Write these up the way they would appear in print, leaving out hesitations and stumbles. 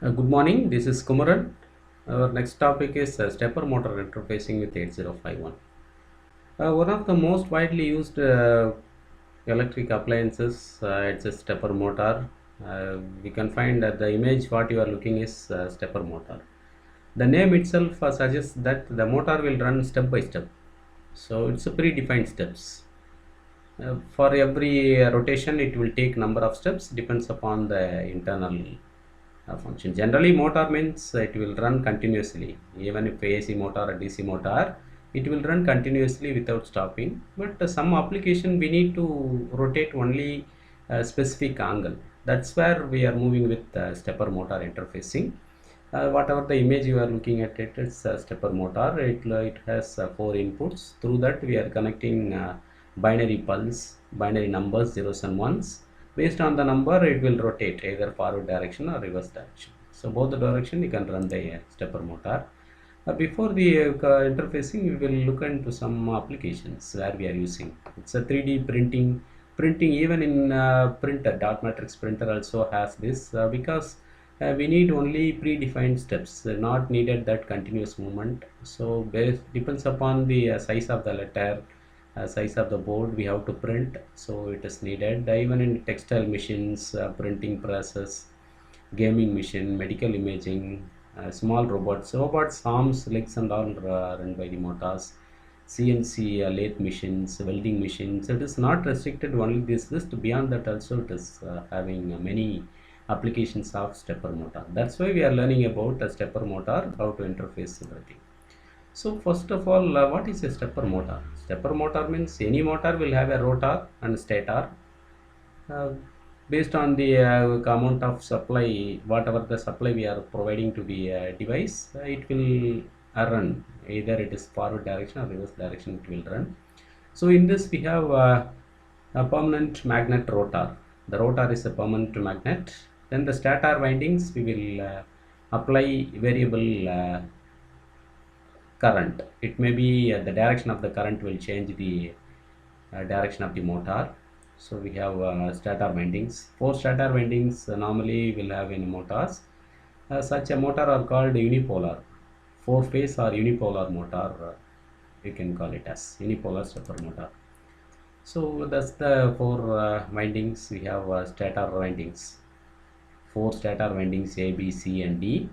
Good morning, this is Kumaran. Our next topic is stepper motor interfacing with 8051. One of the most widely used electric appliances, it's a stepper motor. We can find that the image what you are looking is stepper motor. The name itself suggests that the motor will run step by step. So it's a predefined steps. For every rotation, it will take number of steps depends upon the internal function. Generally, motor means it will run continuously. Even if AC motor or DC motor, it will run continuously without stopping. But some application we need to rotate only a specific angle. That's where we are moving with stepper motor interfacing. Whatever the image you are looking at, it's a stepper motor. It has four inputs. Through that, we are connecting binary pulse, binary numbers, zeros and ones. Based on the number, it will rotate either forward direction or reverse direction. So both the direction you can run the stepper motor. Before the interfacing, we will look into some applications where we are using. It's a 3D printing. Printing even in printer, dot matrix printer also has this because we need only predefined steps, not needed that continuous movement. So depends upon the size of the letter, size of the board we have to print, so it is needed. Even in textile machines, printing presses, gaming machine, medical imaging, small robots, arms, legs and all run by the motors, CNC lathe machines, welding machines. It is not restricted only this list. Beyond that also it is having many applications of stepper motor. That's why we are learning about a stepper motor, how to interface everything. So first of all, what is a stepper motor? Stepper motor means any motor will have a rotor and stator. Uh, Based on the amount of supply, whatever the supply we are providing to the device, it will run. Either it is forward direction or reverse direction it will run. So in this we have a permanent magnet rotor. The rotor is a permanent magnet. Then the stator windings we will apply variable current. It may be the direction of the current will change the direction of the motor. So we have stator windings. Four stator windings normally will have in motors. Such a motor are called unipolar. Four phase or unipolar motor. We can call it as unipolar stepper motor. So that's the four windings. We have stator windings. Four stator windings A, B, C, and D.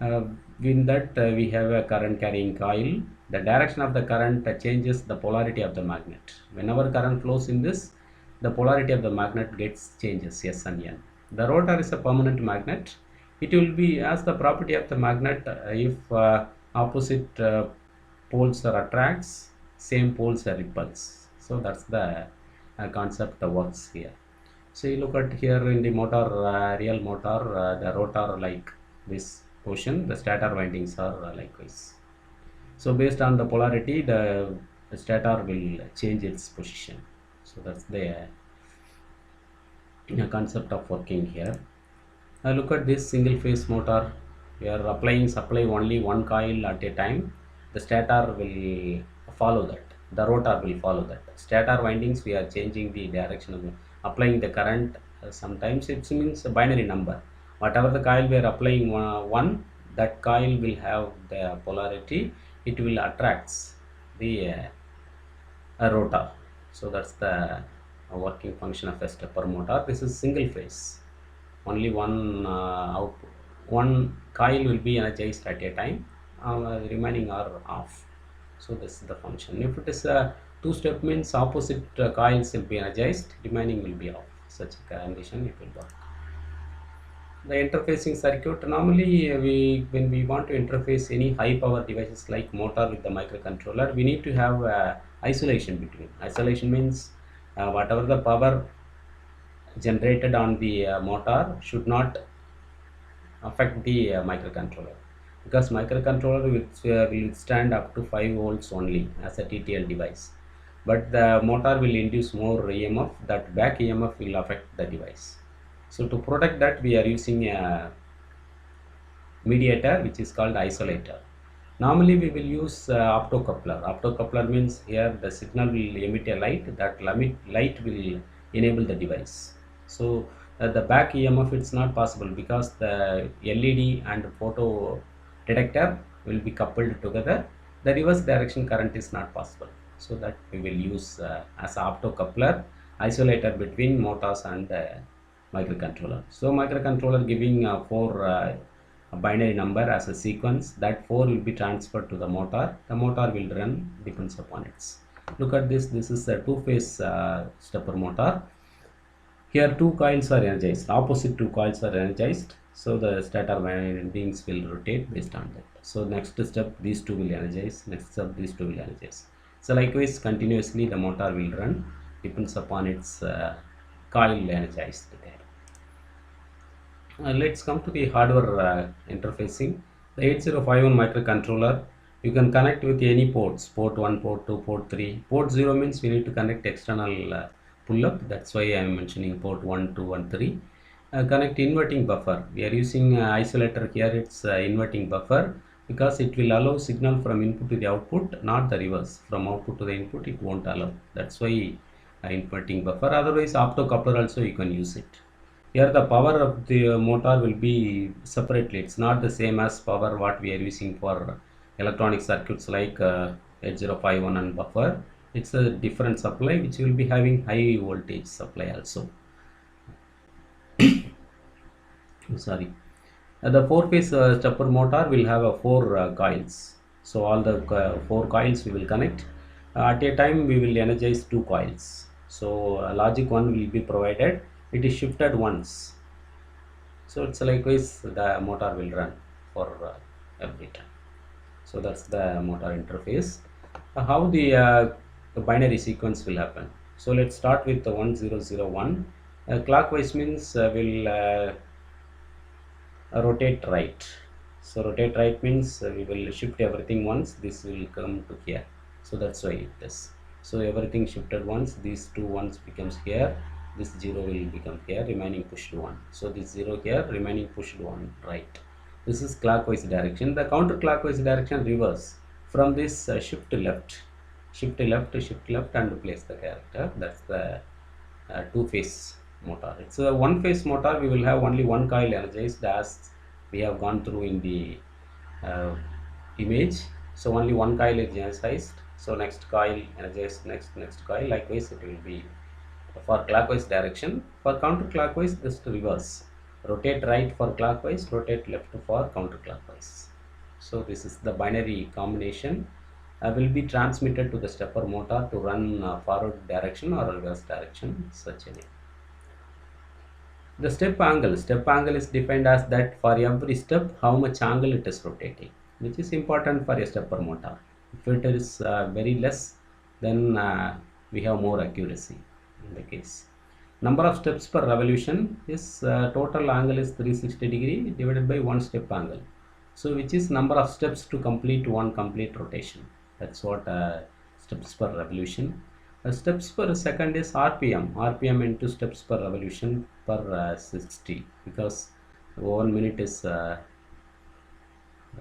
Uh, in that we have a current carrying coil. The direction of the current changes the polarity of the magnet. Whenever current flows in this, the polarity of the magnet gets changes, S and N. The rotor is a permanent magnet. It will be as the property of the magnet, if opposite poles are attracts, same poles are repulse. So that's the concept works here. So you look at here in the motor, real motor, the rotor like this portion, the stator windings are likewise. So based on the polarity, the stator will change its position. So that's the concept of working here. Look at this single phase motor. We are applying supply only one coil at a time. The stator will follow that. The rotor will follow that. Stator windings we are changing the direction of applying the current. Sometimes it means a binary number. Whatever the coil we are applying one, that coil will have the polarity. It will attracts the rotor. So that's the working function of a stepper motor. This is single phase. Only one output, one coil will be energized at a time. The remaining are off. So this is the function. If it is a two-step means opposite coils will be energized, remaining will be off. Such a condition it will work. The interfacing circuit, normally when we want to interface any high power devices like motor with the microcontroller, we need to have isolation between. Isolation means whatever the power generated on the motor should not affect the microcontroller, because microcontroller will withstand up to 5 volts only as a TTL device, but the motor will induce more EMF. That back EMF will affect the device. So to protect that, we are using a mediator which is called isolator. Normally we will use optocoupler. Optocoupler means here the signal will emit a light, that light will enable the device. So the back EMF it's not possible because the LED and photo detector will be coupled together. The reverse direction current is not possible. So that we will use as optocoupler isolator between motors and microcontroller. So microcontroller giving four a binary number as a sequence, that 4 will be transferred to the motor. The motor will run depends upon its. Look at this. This is a two-phase stepper motor. Here two coils are energized, opposite two coils are energized, so the stator windings will rotate based on that. So next step these two will energize, next step these two will energize. So likewise continuously the motor will run, depends upon its coil energized there. Let's come to the hardware interfacing. The 8051 microcontroller, you can connect with any ports, port 1, port 2, port 3. Port 0 means we need to connect external pull-up, that's why I am mentioning port 1, 2 and 3. Connect inverting buffer. We are using isolator here, it's inverting buffer because it will allow signal from input to the output, not the reverse. From output to the input it won't allow. That's why inverting buffer. Otherwise optocoupler also you can use it. Here the power of the motor will be separately. It's not the same as power what we are using for electronic circuits like 8051 and buffer. It's a different supply which will be having high voltage supply also. Sorry. The four-phase stepper motor will have four coils. So all the four coils we will connect. At a time we will energize two coils. So logic 1 will be provided. It is shifted once. So it's likewise the motor will run for every time. So that's the motor interface. How the binary sequence will happen. So let's start with the 1001. Clockwise means will rotate right. So rotate right means we will shift everything once, this will come to here. So that's why it is. So everything shifted once, these two ones becomes here, this 0 will become here, remaining pushed 1. So this 0 here, remaining pushed 1 right. This is clockwise direction. The counterclockwise direction reverse. From this shift left, shift left and place the character. That's the two-phase motor. It's a one-phase motor. We will have only one coil energized as we have gone through in the image. So only one coil is energized. So next coil energized, next coil. Likewise, it will be for clockwise direction. For counterclockwise, just reverse. Rotate right for clockwise, rotate left for counterclockwise. So this is the binary combination. Will be transmitted to the stepper motor to run forward direction or reverse direction, such a way. The step angle is defined as that for every step how much angle it is rotating, which is important for a stepper motor. If it is very less, then we have more accuracy in the case. Number of steps per revolution is total angle is 360 degree divided by one step angle. So which is number of steps to complete one complete rotation. That's what steps per revolution. Steps per second is RPM. RPM into steps per revolution per 60 because 1 minute is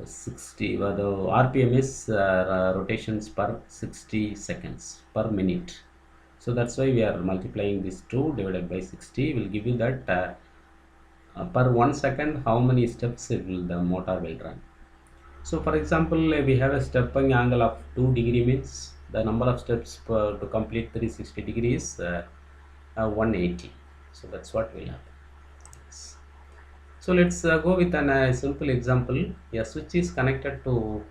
60. Well, the RPM is rotations per 60 seconds per minute. So that's why we are multiplying this 2 divided by 60 will give you that per 1 second how many steps the motor will run. So for example, we have a stepping angle of 2 degree means the number of steps to complete 360 degrees 180. So that's what will happen. Yes. So let's go with a simple example. A switch is connected to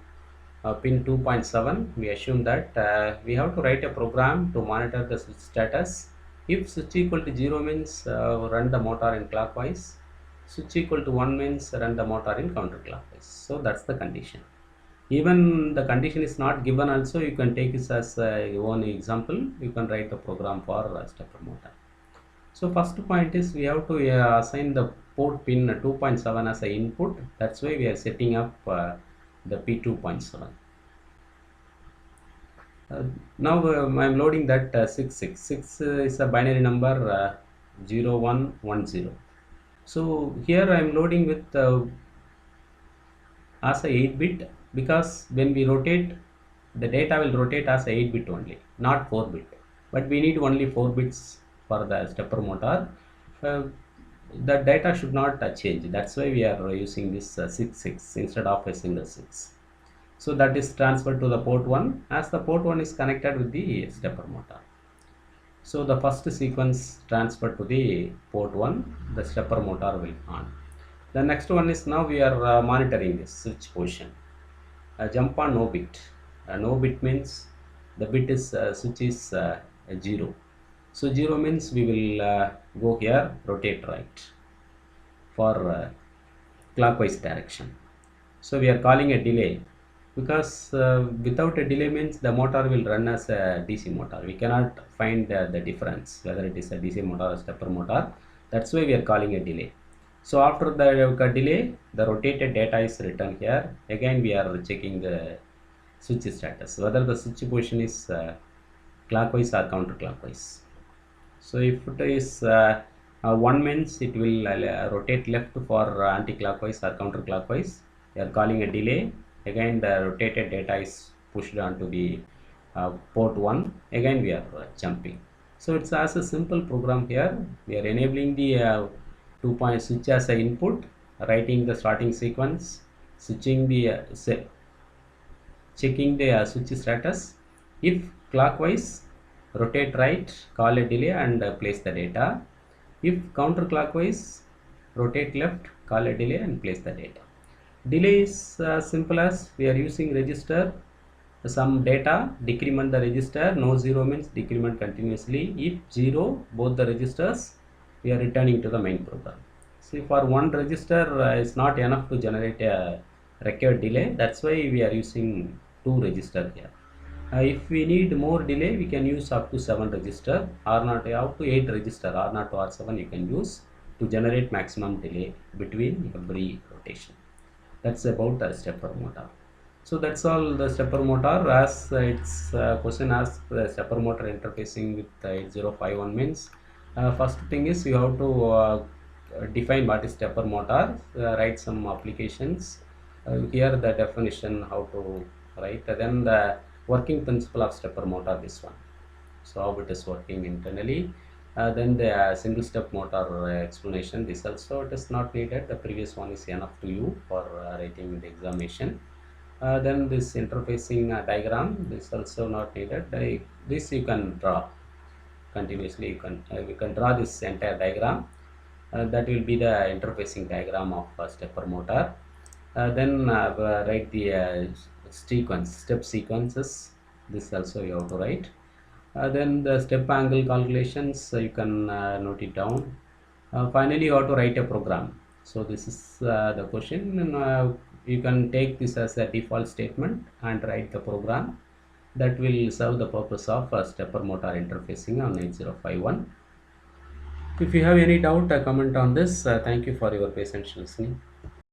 pin 2.7. We assume that we have to write a program to monitor the switch status. If switch equal to 0 means run the motor in clockwise. Switch equal to 1 means run the motor in counterclockwise. So that's the condition. Even the condition is not given also, you can take this as one example. You can write the program for stepper motor. So first point is we have to assign the port pin 2.7 as an input. That's why we are setting up the P2.7. Now I am loading that 666 is a binary number 0110. So here I am loading with as a 8-bit because when we rotate the data will rotate as a 8-bit only, not 4-bit, but we need only 4 bits for the stepper motor. the data should not change. That's why we are using this 6 instead of a single 6. So that is transferred to the port 1 as the port 1 is connected with the stepper motor. So the first sequence transferred to the port 1, the stepper motor will on. The next one is now we are monitoring this switch position. Jump on no bit. No bit means the bit is switch is 0. So 0 means we will go here, rotate right for clockwise direction. So we are calling a delay because without a delay means the motor will run as a DC motor. We cannot find the difference whether it is a DC motor or stepper motor. That's why we are calling a delay. So after the delay, the rotated data is written here. Again we are checking the switch status, whether the switch position is clockwise or counterclockwise. So if it is 1 means it will rotate left for anti-clockwise or counterclockwise. We are calling a delay. Again the rotated data is pushed onto the port 1. Again we are jumping. So it's as a simple program here. We are enabling the 2-point switch as an input, writing the starting sequence, switching the checking the switch status. If clockwise, rotate right, call a delay and place the data. If counterclockwise, rotate left, call a delay and place the data. Delay is simple as we are using register some data, decrement the register. No 0 means decrement continuously. If 0, both the registers, we are returning to the main program. See, for one register is not enough to generate a required delay. That's why we are using 2 register here. If we need more delay, we can use up to 7 register, or not up to 8 register, or not to R7 you can use to generate maximum delay between every rotation. That's about a stepper motor. So that's all the stepper motor. As its question asks, the stepper motor interfacing with 8051 means first thing is you have to define what is stepper motor, write some applications. Here the definition how to write, then the working principle of stepper motor, this one. So how it is working internally. Then the single step motor explanation, this also it is not needed. The previous one is enough to you for writing the examination. Then this interfacing diagram, this also not needed. This you can draw continuously. You can draw this entire diagram. That will be the interfacing diagram of stepper motor. Then write the step sequences. This also you have to write. Then the step angle calculations, you can note it down. Finally you have to write a program. So this is the question, and you can take this as a default statement and write the program that will serve the purpose of stepper motor interfacing on 8051. If you have any doubt, comment on this. Thank you for your patience listening.